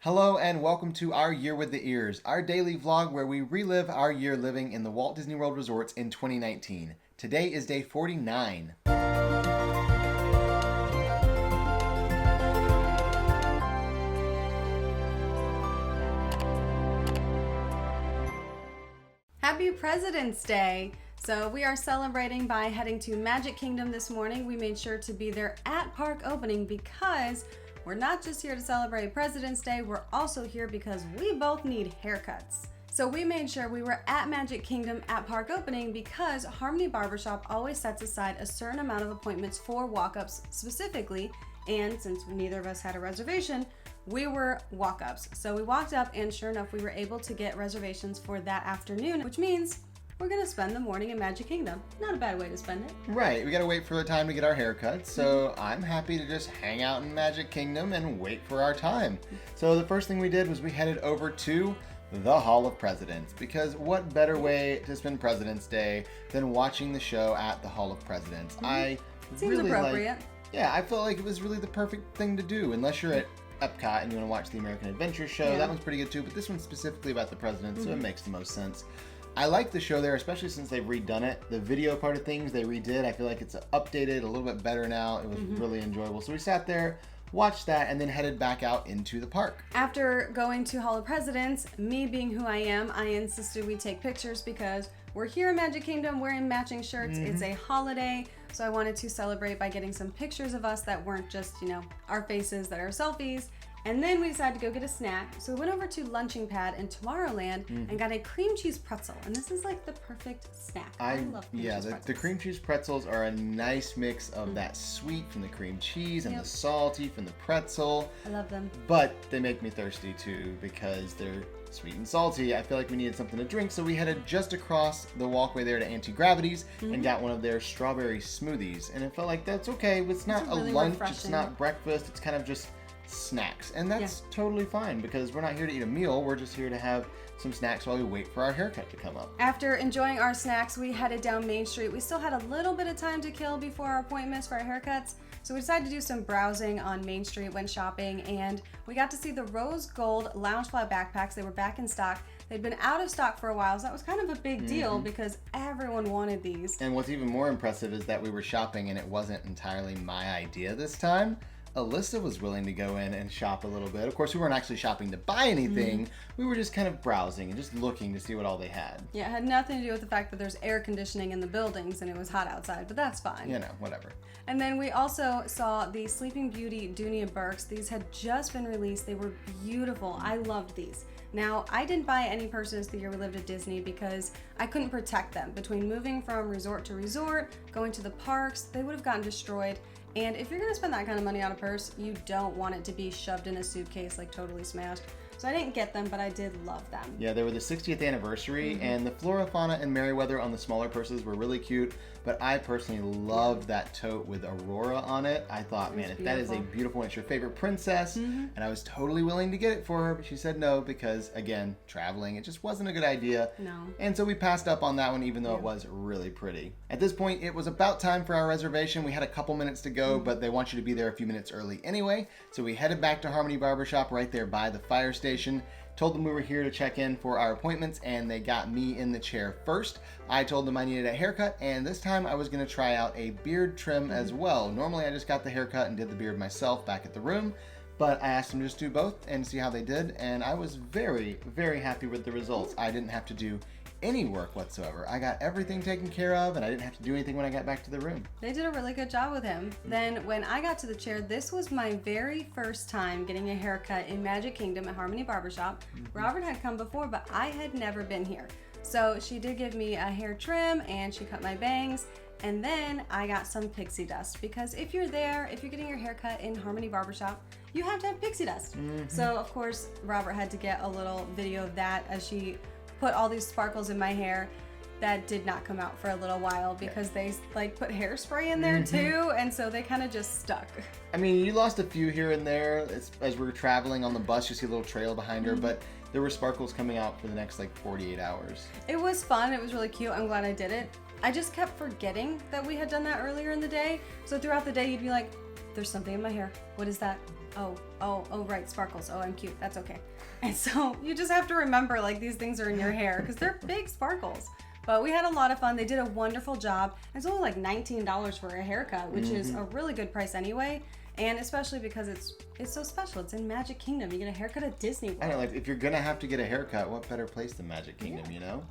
Hello and welcome to Our Year with the Ears, our daily vlog where we relive our year living in the Walt Disney World resorts in 2019. Today is day 49. Happy President's Day! So we are celebrating by heading to Magic Kingdom this morning. We made sure to be there at park opening because we're not just here to celebrate President's Day, we're also here because we both need haircuts. So we made sure we were at Magic Kingdom at park opening because Harmony Barber Shop always sets aside a certain amount of appointments for walk-ups specifically, and since neither of us had a reservation, we were walk-ups. So we walked up and sure enough, we were able to get reservations for that afternoon, which means we're gonna spend the morning in Magic Kingdom. Not a bad way to spend it. Right, we gotta wait for the time to get our haircuts, so I'm happy to just hang out in Magic Kingdom and wait for our time. So the first thing we did was we headed over to the Hall of Presidents, because what better way to spend President's Day than watching the show at the Hall of Presidents? Seems really appropriate. I felt like it was really the perfect thing to do, unless you're at Epcot and you want to watch the American Adventure show. Yeah. That one's pretty good too, but this one's specifically about the presidents, so it makes the most sense. I like the show there, especially since they've redone it. The video part of things they redid, I feel like it's updated a little bit better now. It was really enjoyable. So we sat there, watched that, and then headed back out into the park. After going to Hall of Presidents, me being who I am, I insisted we take pictures because we're here in Magic Kingdom wearing matching shirts. It's a holiday, so I wanted to celebrate by getting some pictures of us that weren't just, our faces that are selfies. And then we decided to go get a snack. So we went over to Lunching Pad in Tomorrowland and got a cream cheese pretzel. And this is like the perfect snack. I love cream cheese pretzels. The cream cheese pretzels are a nice mix of that sweet from the cream cheese and the salty from the pretzel. I love them. But they make me thirsty too because they're sweet and salty. I feel like we needed something to drink, so we headed just across the walkway there to Anti-Gravity's and got one of their strawberry smoothies. And it felt like that's okay. It's not a lunch, it's not breakfast, it's kind of just snacks, and that's totally fine because we're not here to eat a meal, we're just here to have some snacks while we wait for our haircut to come up. After enjoying our snacks, we headed down Main Street. We still had a little bit of time to kill before our appointments for our haircuts, so we decided to do some browsing on Main Street, went shopping, and we got to see the rose gold Loungefly backpacks. They were back in stock. They'd been out of stock for a while, so that was kind of a big deal because everyone wanted these. And what's even more impressive is that we were shopping and it wasn't entirely my idea this time. Alyssa was willing to go in and shop a little bit. Of course, we weren't actually shopping to buy anything. We were just kind of browsing and just looking to see what all they had. Yeah, it had nothing to do with the fact that there's air conditioning in the buildings and it was hot outside, but that's fine. Whatever. And then we also saw the Sleeping Beauty Dooney and Burks. These had just been released. They were beautiful. I loved these. Now, I didn't buy any purses the year we lived at Disney because I couldn't protect them. Between moving from resort to resort, going to the parks, they would have gotten destroyed. And if you're gonna spend that kind of money on a purse, you don't want it to be shoved in a suitcase like totally smashed. So I didn't get them, but I did love them. Yeah, they were the 60th anniversary, and the Flora, Fauna, and Merryweather on the smaller purses were really cute, but I personally loved that tote with Aurora on it. I thought, man, if that is a beautiful one, it's your favorite princess, and I was totally willing to get it for her, but she said no because, again, traveling, it just wasn't a good idea. No. And so we passed up on that one, even though it was really pretty. At this point, it was about time for our reservation. We had a couple minutes to go, but they want you to be there a few minutes early anyway, so we headed back to Harmony Barber Shop right there by the fire station. Told them we were here to check in for our appointments, and they got me in the chair first. I told them I needed a haircut, and this time I was going to try out a beard trim as well. Normally I just got the haircut and did the beard myself back at the room, but I asked them to just do both and see how they did, and I was very, very happy with the results. I didn't have to do any work whatsoever. I got everything taken care of, and I didn't have to do anything when I got back to the room. They did a really good job with him. Then when I got to the chair, this was my very first time getting a haircut in Magic Kingdom at Harmony Barber Shop. Robert had come before, but I had never been here. So she did give me a hair trim and she cut my bangs. And then I got some pixie dust because if you're getting your haircut in Harmony Barber Shop, you have to have pixie dust. So of course, Robert had to get a little video of that as she put all these sparkles in my hair. That did not come out for a little while because they put hairspray in there too, and so they kind of just stuck. I mean, you lost a few here and there as we were traveling on the bus. You see a little trail behind her, but there were sparkles coming out for the next 48 hours. It was fun. It was really cute. I'm glad I did it. I just kept forgetting that we had done that earlier in the day. So throughout the day, you'd be like, "There's something in my hair. What is that? Oh, right, sparkles. Oh, I'm cute. That's okay. And so you just have to remember, like, these things are in your hair because they're big sparkles. But we had a lot of fun. They did a wonderful job. It's only like $19 for a haircut, which is a really good price anyway. And especially because it's so special. It's in Magic Kingdom. You get a haircut at Disney World. I don't know, like, if you're gonna have to get a haircut, what better place than Magic Kingdom, you know?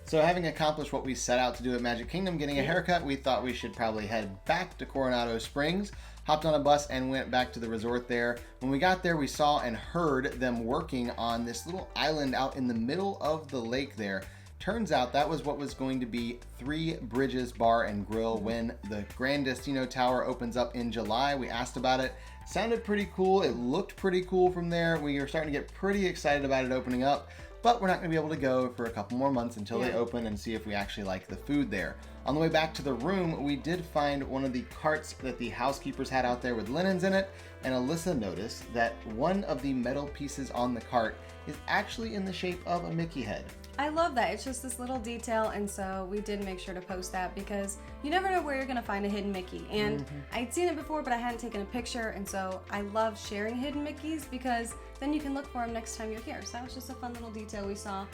So having accomplished what we set out to do at Magic Kingdom, getting a haircut, we thought we should probably head back to Coronado Springs, hopped on a bus and went back to the resort there. When we got there, we saw and heard them working on this little island out in the middle of the lake there. Turns out that was what was going to be Three Bridges Bar and Grill when the Grand Destino Tower opens up in July. We asked about it. Sounded pretty cool. It looked pretty cool from there. We were starting to get pretty excited about it opening up, but we're not going to be able to go for a couple more months until they open and see if we actually like the food there. On the way back to the room, we did find one of the carts that the housekeepers had out there with linens in it, and Alyssa noticed that one of the metal pieces on the cart is actually in the shape of a Mickey head. I love that. It's just this little detail, and so we did make sure to post that because you never know where you're going to find a hidden Mickey. And I'd seen it before, but I hadn't taken a picture, and so I love sharing hidden Mickeys because then you can look for them next time you're here. So that was just a fun little detail we saw.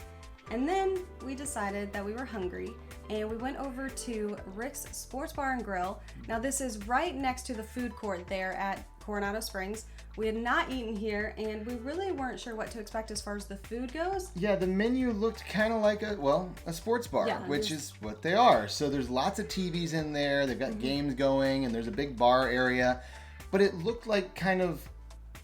And then we decided that we were hungry, and we went over to Rick's Sports Bar and Grill. Now this is right next to the food court there at Coronado Springs. We had not eaten here, and we really weren't sure what to expect as far as the food goes. Yeah, the menu looked kind of like a sports bar, which is what they are. So there's lots of TVs in there. They've got games going, and there's a big bar area. But it looked like kind of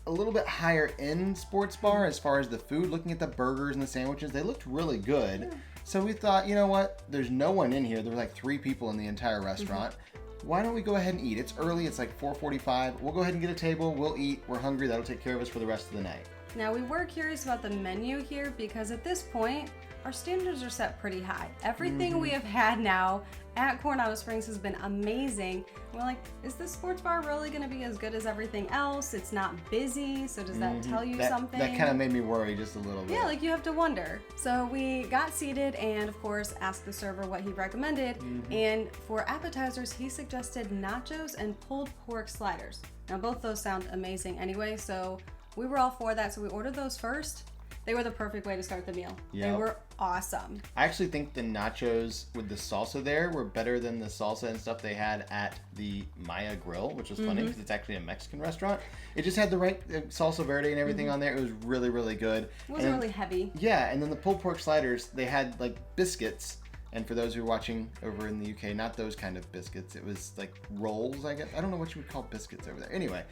a little bit higher end sports bar as far as the food. Looking at the burgers and the sandwiches, they looked really good. So we thought, you know what? There's no one in here. There were like 3 people in the entire restaurant. Why don't we go ahead and eat? It's early. It's like 4:45. We'll go ahead and get a table. We'll eat. We're hungry. That'll take care of us for the rest of the night. Now, we were curious about the menu here because at this point, our standards are set pretty high. Everything we have had now at Coronado Springs has been amazing. We're like, is this sports bar really going to be as good as everything else? It's not busy, so does that tell you something? That kind of made me worry just a little bit. Yeah, like you have to wonder. So we got seated and, of course, asked the server what he recommended. And for appetizers, he suggested nachos and pulled pork sliders. Now, both those sound amazing anyway, so we were all for that. So we ordered those first. They were the perfect way to start the meal. Yep. They were awesome. I actually think the nachos with the salsa there were better than the salsa and stuff they had at the Maya Grill, which was funny because it's actually a Mexican restaurant. It just had the right salsa verde and everything on there. It was really, really good. It wasn't really heavy. Yeah, and then the pulled pork sliders, they had like biscuits. And for those who are watching over in the UK, not those kind of biscuits. It was like rolls, I guess. I don't know what you would call biscuits over there. Anyway,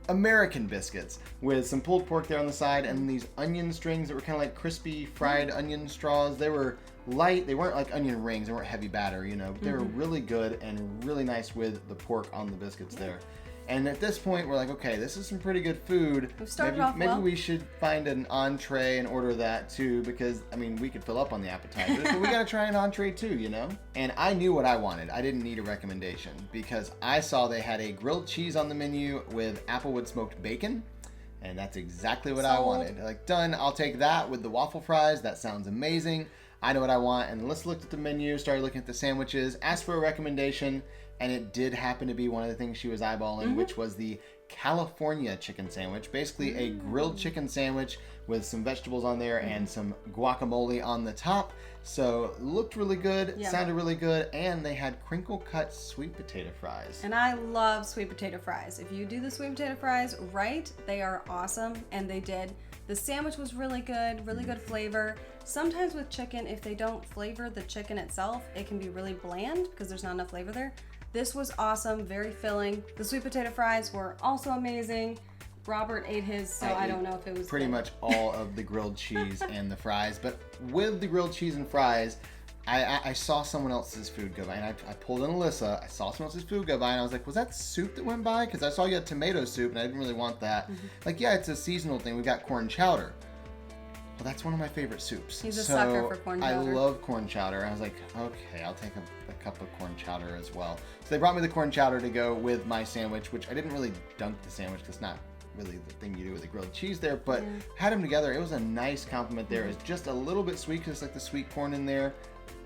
American biscuits with some pulled pork there on the side and these onion strings that were kind of like crispy fried onion straws. They were light. They weren't like onion rings. They weren't heavy batter, you know. But they were really good and really nice with the pork on the biscuits there. And at this point, we're like, okay, this is some pretty good food. We've started off well. Maybe we should find an entree and order that too, because, I mean, we could fill up on the appetizers, but we got to try an entree too, you know? And I knew what I wanted. I didn't need a recommendation because I saw they had a grilled cheese on the menu with applewood smoked bacon. And that's exactly what I wanted. Like, done. I'll take that with the waffle fries. That sounds amazing. I know what I want. And let's look at the menu, started looking at the sandwiches, asked for a recommendation. And it did happen to be one of the things she was eyeballing, which was the California chicken sandwich. Basically a grilled chicken sandwich with some vegetables on there and some guacamole on the top. So looked really good, sounded really good, and they had crinkle cut sweet potato fries. And I love sweet potato fries. If you do the sweet potato fries right, they are awesome, and they did. The sandwich was really good flavor. Sometimes with chicken, if they don't flavor the chicken itself, it can be really bland because there's not enough flavor there. This was awesome, very filling. The sweet potato fries were also amazing. Robert ate his, so I don't know if it was pretty much all of the grilled cheese and the fries. But with the grilled cheese and fries, I saw someone else's food go by, and I pulled in Alyssa. I saw someone else's food go by, and I was like, was that soup that went by? Because I saw you had tomato soup, and I didn't really want that. Like, yeah, it's a seasonal thing. We got corn chowder. Well, that's one of my favorite soups. He's a sucker for corn chowder. I love corn chowder. I was like, okay, I'll take a cup of corn chowder as well. So they brought me the corn chowder to go with my sandwich, which I didn't really dunk the sandwich because it's not really the thing you do with the grilled cheese there, but had them together. It was a nice compliment there. It's just a little bit sweet because it's like the sweet corn in there.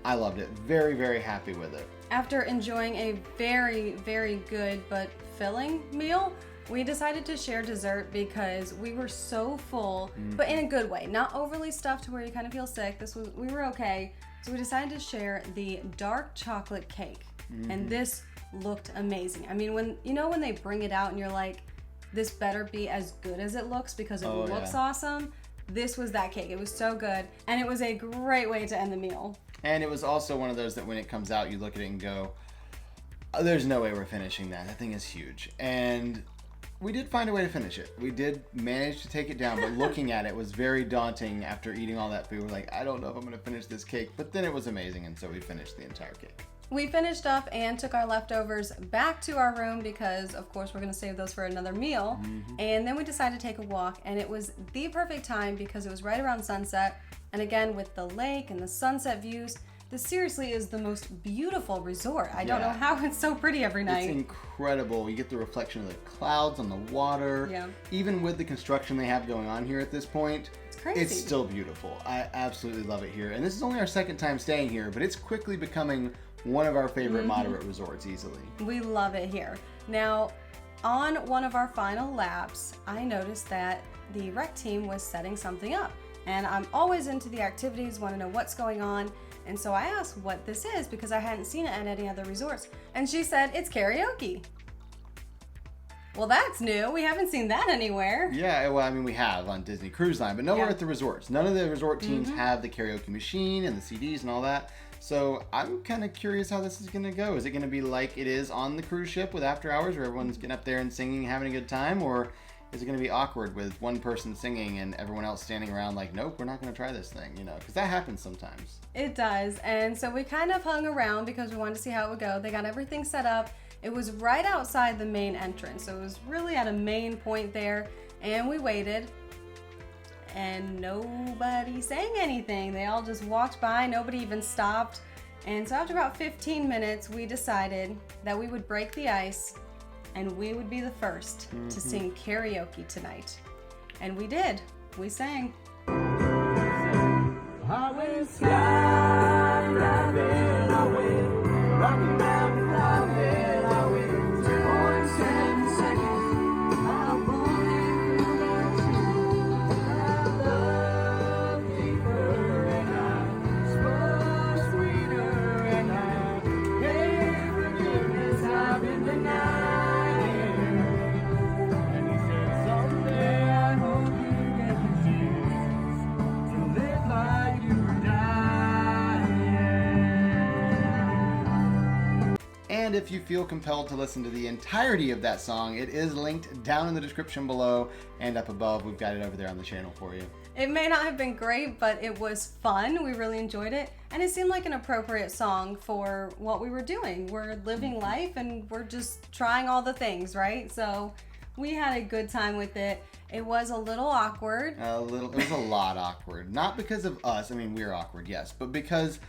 I loved it. Very, very happy with it. After enjoying a very, very good but filling meal, We decided to share dessert because we were so full, but in a good way, not overly stuffed to where you kind of feel sick. We were okay. So we decided to share the dark chocolate cake, and this looked amazing. I mean, when they bring it out and you're like, this better be as good as it looks because it looks awesome. This was that cake. It was so good, and it was a great way to end the meal. And it was also one of those that when it comes out, you look at it and go, oh, there's no way we're finishing that. That thing is huge. And we did find a way to finish it. We did manage to take it down, but looking at it was very daunting after eating all that food. We're like, I don't know if I'm going to finish this cake, but then it was amazing, and so we finished the entire cake. We finished up and took our leftovers back to our room because, of course, we're going to save those for another meal. And then we decided to take a walk, and it was the perfect time because it was right around sunset. And again, with the lake and the sunset views, this seriously is the most beautiful resort. I don't know how it's so pretty every night. It's incredible. You get the reflection of the clouds on the water. Yeah. Even with the construction they have going on here at this point, it's crazy. It's still beautiful. I absolutely love it here. And this is only our second time staying here, but it's quickly becoming one of our favorite moderate resorts easily. We love it here. Now, on one of our final laps, I noticed that the rec team was setting something up. And I'm always into the activities, want to know what's going on. And so I asked what this is because I hadn't seen it at any other resorts. And she said, it's karaoke. Well, that's new. We haven't seen that anywhere. Yeah, well, I mean, we have on Disney Cruise Line, but nowhere at the resorts. None of the resort teams have the karaoke machine and the CDs and all that. So I'm kind of curious how this is going to go. Is it going to be like it is on the cruise ship with after hours where everyone's getting up there and singing, having a good time? Or is it going to be awkward with one person singing and everyone else standing around like, nope, we're not going to try this thing, because that happens sometimes. It does. And so we kind of hung around because we wanted to see how it would go. They got everything set up. It was right outside the main entrance. So it was really at a main point there. And we waited. And nobody sang anything. They all just walked by. Nobody even stopped. And so after about 15 minutes, we decided that we would break the ice and we would be the first to sing karaoke tonight. And we did. We sang. Highway skydiving away, rocking down the highway, 2.7 seconds. I'm falling without you. I love deeper and I spoke sweeter and I gave forgiveness. I've been denying. And he said someday I hope you get the chance to live like you were dying. And if you feel compelled to listen to the entirety of that song, it is linked down in the description below and up above. We've got it over there on the channel for you. It may not have been great, but it was fun. We really enjoyed it. And it seemed like an appropriate song for what we were doing. We're living life and we're just trying all the things, right? So we had a good time with it. It was a little awkward. It was a lot awkward. Not because of us. I mean, we're awkward, yes. But because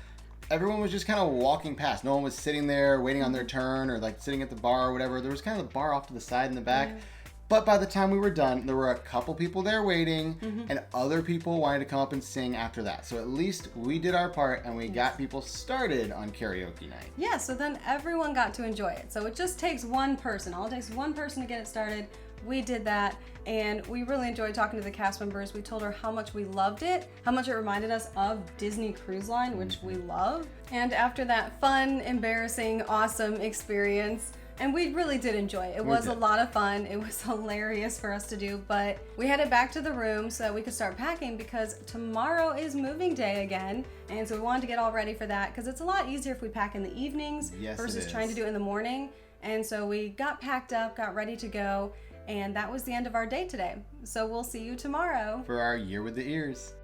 everyone was just kind of walking past. No one was sitting there waiting on their turn or like sitting at the bar or whatever. There was kind of the bar off to the side in the back. Yeah. But by the time we were done, there were a couple people there waiting and other people wanted to come up and sing after that. So at least we did our part and we got people started on karaoke night. Yeah, so then everyone got to enjoy it. So it just takes one person. All it takes is one person to get it started. We did that, and we really enjoyed talking to the cast members. We told her how much we loved it, how much it reminded us of Disney Cruise Line, which we love. And after that fun, embarrassing, awesome experience, and we really did enjoy it. It was a lot of fun. It was hilarious for us to do, but we headed back to the room so that we could start packing because tomorrow is moving day again. And so we wanted to get all ready for that because it's a lot easier if we pack in the evenings versus trying to do it in the morning. And so we got packed up, got ready to go, and that was the end of our day today. So we'll see you tomorrow For our Year with the Ears.